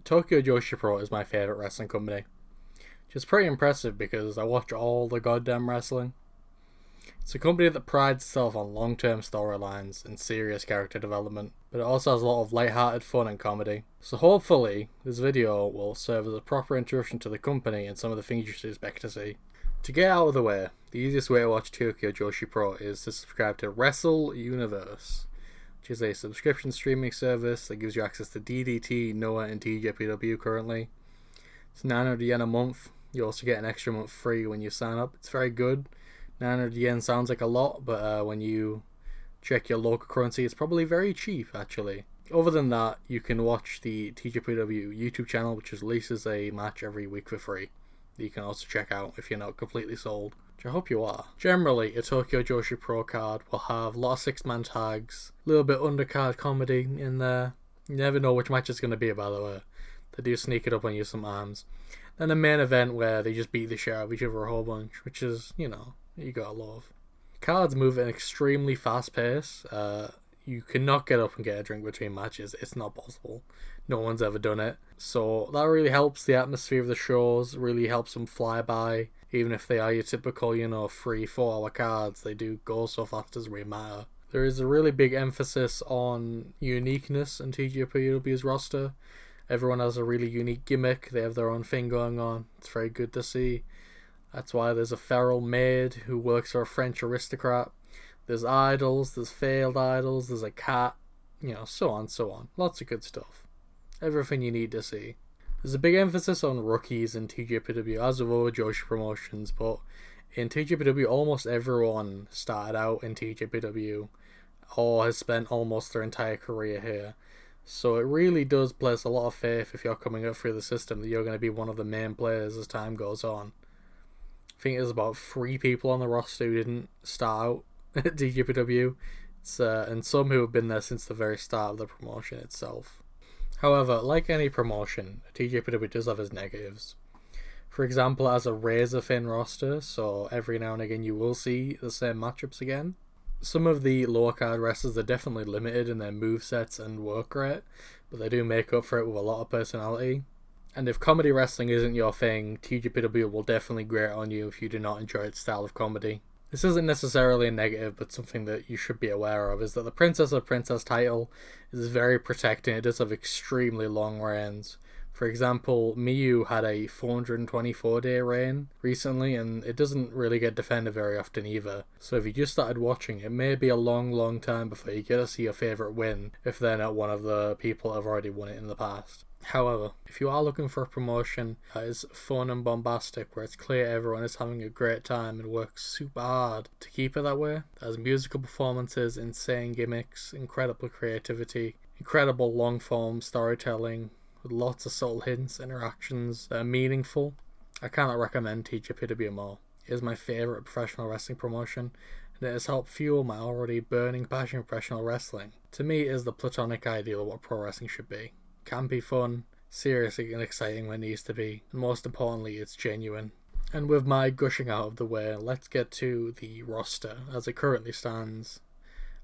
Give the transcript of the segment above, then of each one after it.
Tokyo Joshi Pro is my favourite wrestling company. Which is pretty impressive because I watch all the goddamn wrestling. It's a company that prides itself on long-term storylines and serious character development, but it also has a lot of light-hearted fun and comedy. So hopefully, this video will serve as a proper introduction to the company and some of the things you should expect to see. To get out of the way, the easiest way to watch Tokyo Joshi Pro is to subscribe to Wrestle Universe, which is a subscription streaming service that gives you access to DDT, Noah, and TJPW currently. It's 900 yen a month. You also get an extra month free when you sign up. It's very good. 900 yen sounds like a lot, but when you check your local currency, it's probably very cheap, actually. Other than that, you can watch the TJPW YouTube channel, which releases a match every week for free, that you can also check out if you're not completely sold, which I hope you are. Generally, a Tokyo Joshi Pro card will have a lot of six-man tags, a little bit undercard comedy in there. You never know which match it's going to be, by the way. They do sneak it up on you sometimes. Then a main event where they just beat the shit out of each other a whole bunch, which is, you know, you gotta love. Cards move at an extremely fast pace. You cannot get up and get a drink between matches. It's not possible. No one's ever done it. So that really helps the atmosphere of the shows, really helps them fly by. Even if they are your typical, 3-4 hour cards, they do go so fast it doesn't really matter. There is a really big emphasis on uniqueness in TJPW's roster. Everyone has a really unique gimmick. They have their own thing going on. It's very good to see. That's why there's a feral maid who works for a French aristocrat. There's idols, there's failed idols, there's a cat, so on, so on. Lots of good stuff. Everything you need to see. There's a big emphasis on rookies in TJPW, as with other Joshi promotions, but in TJPW, almost everyone started out in TJPW or has spent almost their entire career here. So it really does place a lot of faith if you're coming up through the system that you're going to be one of the main players as time goes on. I think there's about 3 people on the roster who didn't start out at TJPW, and some who have been there since the very start of the promotion itself. However, like any promotion, TJPW does have its negatives. For example, it has a razor-thin roster, so every now and again you will see the same matchups again. Some of the lower card wrestlers are definitely limited in their movesets and work rate, but they do make up for it with a lot of personality. And if comedy wrestling isn't your thing, TJPW will definitely grate on you if you do not enjoy its style of comedy. This isn't necessarily a negative, but something that you should be aware of is that the Princess of Princess title is very protecting. It does have extremely long reigns. For example, Miyu had a 424-day reign recently, and it doesn't really get defended very often either. So if you just started watching, it may be a long time before you get to see your favourite win, if they're not one of the people that have already won it in the past. However, if you are looking for a promotion that is fun and bombastic, where it's clear everyone is having a great time and works super hard to keep it that way, that has musical performances, insane gimmicks, incredible creativity, incredible long-form storytelling, with lots of subtle hints, interactions that are meaningful, I cannot recommend TJPW more. It is my favourite professional wrestling promotion, and it has helped fuel my already burning passion for professional wrestling. To me, it is the platonic ideal of what pro wrestling should be. It can be fun, seriously and exciting when it needs to be, and most importantly, it's genuine. And with my gushing out of the way, let's get to the roster as it currently stands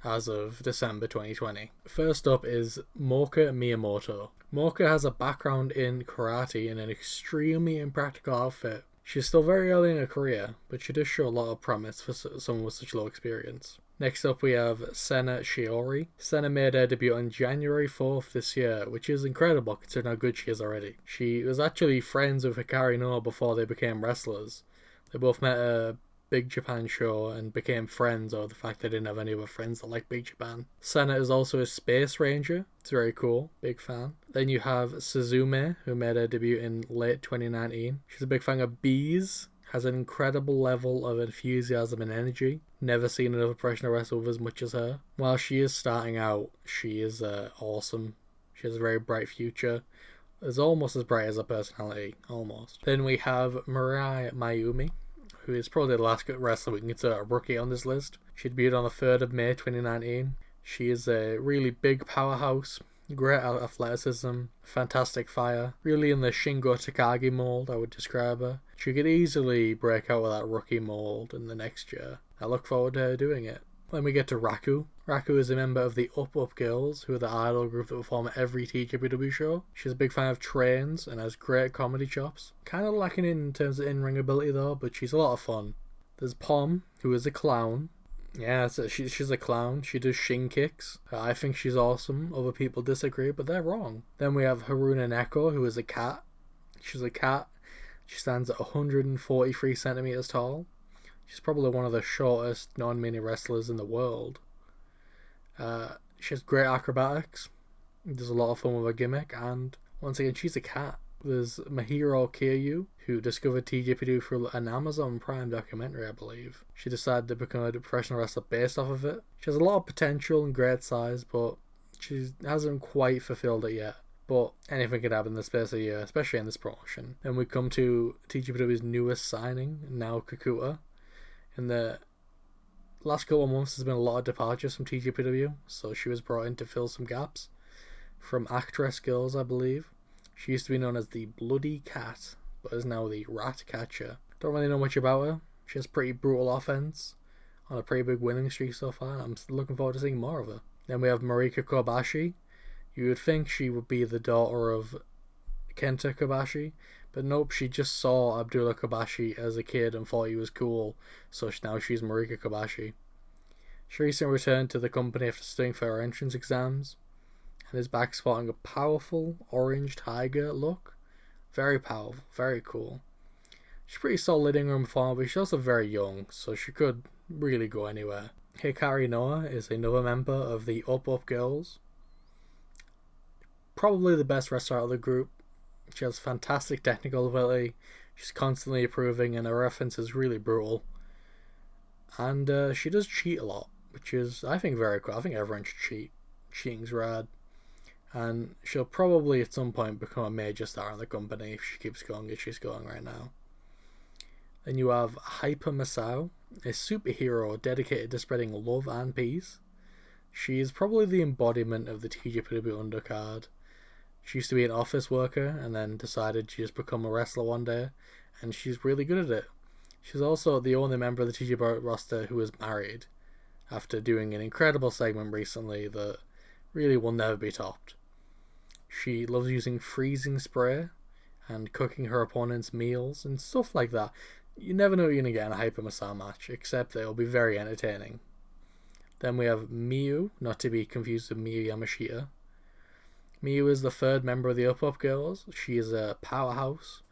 as of December 2020. First up is Mocha Miyamoto. Mocha has a background in karate in an extremely impractical outfit. She's still very early in her career, but she does show a lot of promise for someone with such low experience. Next up we have Sena Shiori. Sena made her debut on January 4th this year, which is incredible considering how good she is already. She was actually friends with Hikari Noa before they became wrestlers. They both met at a Big Japan show and became friends over the fact they didn't have any other friends that like Big Japan. Sena is also a Space Ranger. It's very cool. Big fan. Then you have Suzume, who made her debut in late 2019. She's a big fan of bees. Has an incredible level of enthusiasm and energy. Never seen another professional wrestler with as much as her. While she is starting out, she is awesome. She has a very bright future. It's almost as bright as her personality. Almost. Then we have Mirai Mayumi, who is probably the last wrestler we can consider a rookie on this list. She debuted on the 3rd of May 2019. She is a really big powerhouse, great athleticism, fantastic fire, really in the Shingo Takagi mold I would describe her. She could easily break out of that rookie mold in the next year. I look forward to her doing it. Then we get to Raku. Raku is a member of the Up Up Girls, who are the idol group that perform at every TJPW show. She's a big fan of trains and has great comedy chops. Kind of lacking in terms of in-ring ability though, but she's a lot of fun. There's Pom, who is a clown. Yeah, so she's a clown. She does shin kicks. I think she's awesome. Other people disagree, but they're wrong. Then we have Haruna Neko, who is a cat. She's a cat. She stands at 143 centimeters tall. She's probably one of the shortest non-mini wrestlers in the world. She has great acrobatics. Does a lot of fun with her gimmick, and once again, she's a cat. There's Mahiro Kiryu, who discovered TJPW through an Amazon Prime documentary, I believe. She decided to become a professional wrestler based off of it. She has a lot of potential and great size, but she hasn't quite fulfilled it yet. But anything could happen in the space of a year, especially in this promotion. Then we come to TJPW's newest signing, Nao Kakuta. In the last couple of months, there's been a lot of departures from TJPW, so she was brought in to fill some gaps. From Actress Girls, I believe. She used to be known as the Bloody Cat, but is now the Rat Catcher. Don't really know much about her. She has pretty brutal offense on a pretty big winning streak so far. I'm looking forward to seeing more of her. Then we have Marika Kobashi. You would think she would be the daughter of Kenta Kobashi, but nope, she just saw Abdullah Kobashi as a kid and thought he was cool, so now she's Marika Kobashi. She recently returned to the company after studying for her entrance exams, and is back sporting a powerful orange tiger look. Very powerful, very cool. She's pretty solid in room form, but she's also very young, so she could really go anywhere. Hikari Noah is another member of the Up Up Girls. Probably the best wrestler out of the group. She has fantastic technical ability. She's constantly improving, and her offense is really brutal. And she does cheat a lot, which is, I think, very cool. I think everyone should cheat. Cheating's rad. And she'll probably at some point become a major star in the company if she keeps going as she's going right now. Then you have Hyper Masao, a superhero dedicated to spreading love and peace. She is probably the embodiment of the TJPW undercard. She used to be an office worker and then decided to just become a wrestler one day, and she's really good at it. She's also the only member of the TJPW roster who is married, after doing an incredible segment recently that really will never be topped. She loves using freezing spray and cooking her opponent's meals and stuff like that. You never know what you're going to get in a Hyper Masao match, except that it'll be very entertaining. Then we have Miyu, not to be confused with Miyu Yamashita. Miyu is the third member of the Up Up Girls. She is a powerhouse,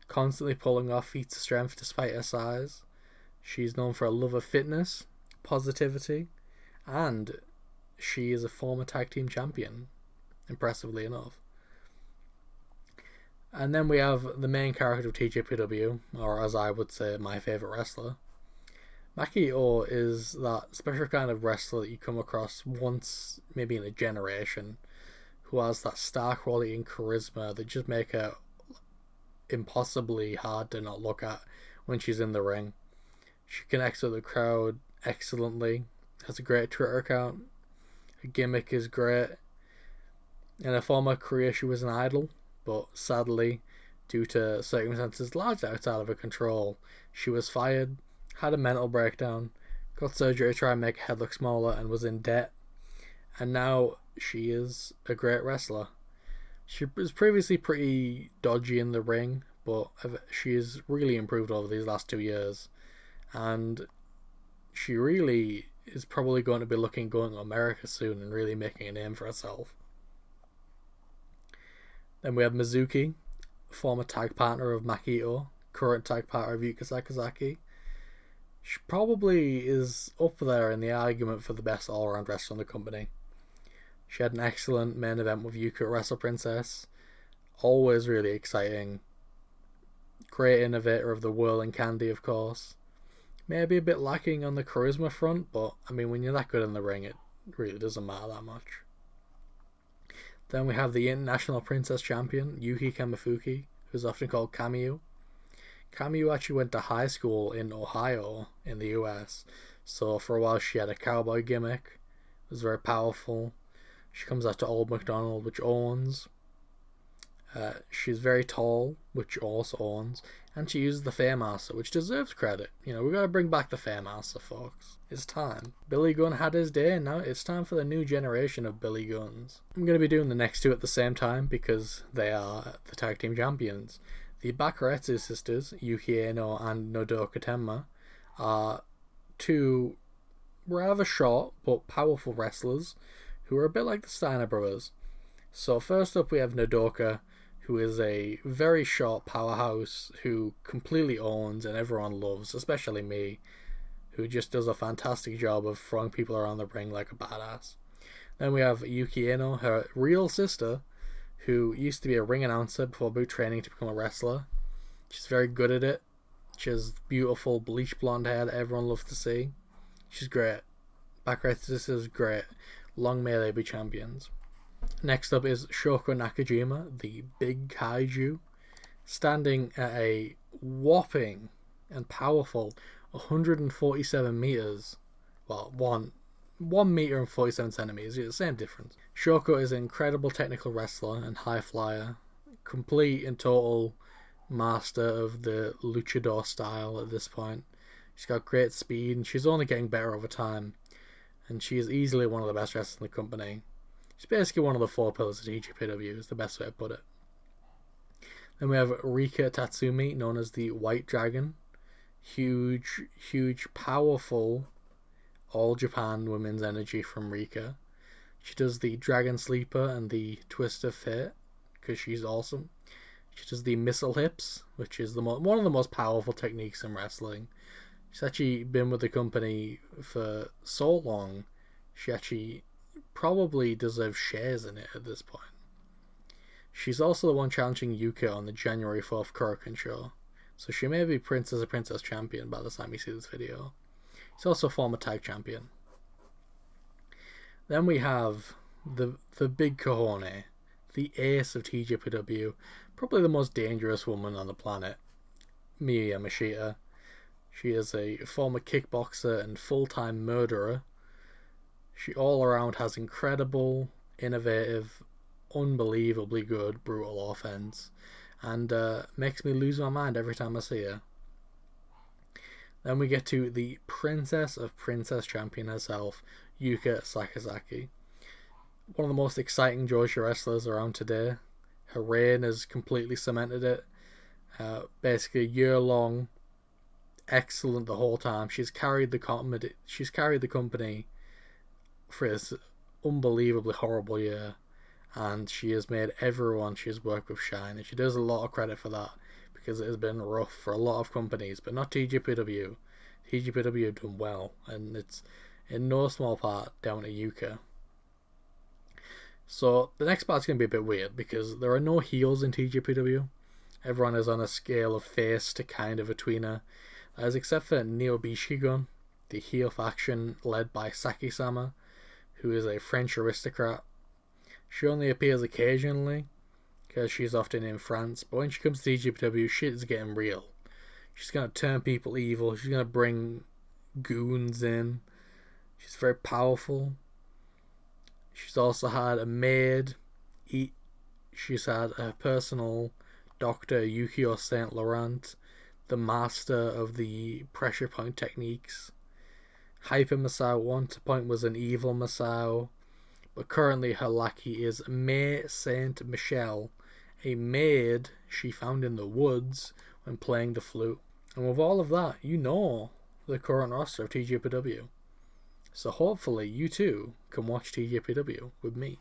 constantly pulling off feats of strength despite her size. She's known for a love of fitness, positivity, and she is a former tag team champion, impressively enough. And then we have the main character of TJPW, or as I would say, my favourite wrestler. Maki Ito is that special kind of wrestler that you come across once, maybe in a generation, who has that star quality and charisma that just make her impossibly hard to not look at when she's in the ring. She connects with the crowd excellently, has a great Twitter account, her gimmick is great. In her former career she was an idol, but sadly, due to circumstances largely outside of her control, she was fired, had a mental breakdown, got surgery to try and make her head look smaller, and was in debt. And now she is a great wrestler. She was previously pretty dodgy in the ring, but she has really improved over these last 2 years. And she really is probably going to be going to America soon and really making a name for herself. Then we have Mizuki, former tag partner of Maki Ito, current tag partner of Yuka Sakazaki. She probably is up there in the argument for the best all-around wrestler in the company. She had an excellent main event with Yuka at Wrestle Princess. Always really exciting. Great innovator of the whirling candy, of course. Maybe a bit lacking on the charisma front, but I mean, when you're that good in the ring, it really doesn't matter that much. Then we have the International Princess Champion, Yuki Kamifuki, who's often called Kamiyu. Kamiyu actually went to high school in Ohio in the US, so for a while she had a cowboy gimmick. It was very powerful. She comes out to Old MacDonald, which owns. She's very tall, which also owns, and she uses the Fairmaster, which deserves credit. You know, we gotta bring back the Fairmaster, folks. It's time. Billy Gunn had his day, and now it's time for the new generation of Billy Gunns. I'm gonna be doing the next two at the same time because they are the tag team champions. The Bakaretsu sisters, Yuki Aino and Nodoka Tenma, are two rather short but powerful wrestlers who are a bit like the Steiner brothers. So first up we have Nodoka, who is a very short powerhouse who completely owns and everyone loves, especially me, who just does a fantastic job of throwing people around the ring like a badass. Then we have Yuki Aino, her real sister, who used to be a ring announcer before boot training to become a wrestler. She's very good at it. She has beautiful bleach blonde hair that everyone loves to see. She's great. Bakaretsu sisters is great. Long may they be champions. Next up is Shoko Nakajima, the big kaiju, standing at a whopping and powerful 147 meters. Well, 1 meter and 47 centimeters. The same difference. Shoko is an incredible technical wrestler and high flyer, complete and total master of the luchador style at this point. She's got great speed and she's only getting better over time. And she is easily one of the best wrestlers in the company. She's basically one of the 4 pillars of TJPW, is the best way to put it. Then we have Rika Tatsumi, known as the White Dragon. Huge, powerful All Japan Women's Energy from Rika. She does the Dragon Sleeper and the Twist of Fate, because she's awesome. She does the Missile Hips, which is one of the most powerful techniques in wrestling. She's actually been with the company for so long, she actually probably deserves shares in it at this point. She's also the one challenging Yuka on the January 4th Korakuen show, so she may be Princess champion by the time you see this video. She's also a former tag champion. Then we have the big cojones, the ace of TJPW, probably the most dangerous woman on the planet, Miyu Yamashita. She is a former kickboxer and full-time murderer. She all around has incredible, innovative, unbelievably good, brutal offense, and makes me lose my mind every time I see her. Then we get to the princess of princess champion herself, Yuka Sakazaki. One of the most exciting Joshi wrestlers around today. Her reign has completely cemented it. Basically a year long, excellent the whole time. She's carried the company for this unbelievably horrible year, and she has made everyone she's worked with shine, and she does a lot of credit for that because it has been rough for a lot of companies, but not TJPW. TJPW have done well, and it's in no small part down to Yuka. So the next part's going to be a bit weird because there are no heels in TJPW. Everyone is on a scale of face to kind of a tweener, as except for Neo Bishigun, the heel faction led by Saki-sama, who is a French aristocrat. She only appears occasionally because she's often in France, but when she comes to TJPW, shit is getting real. She's going to turn people evil. She's going to bring goons in. She's very powerful. She's also had a maid. She's had a personal doctor, Yukio Saint Laurent, the master of the pressure point techniques. Hyper Masao at one point was an evil Masao, but currently her lackey is May Saint Michelle, a maid she found in the woods when playing the flute. And with all of that, you know the current roster of TJPW. So hopefully you too can watch TJPW with me.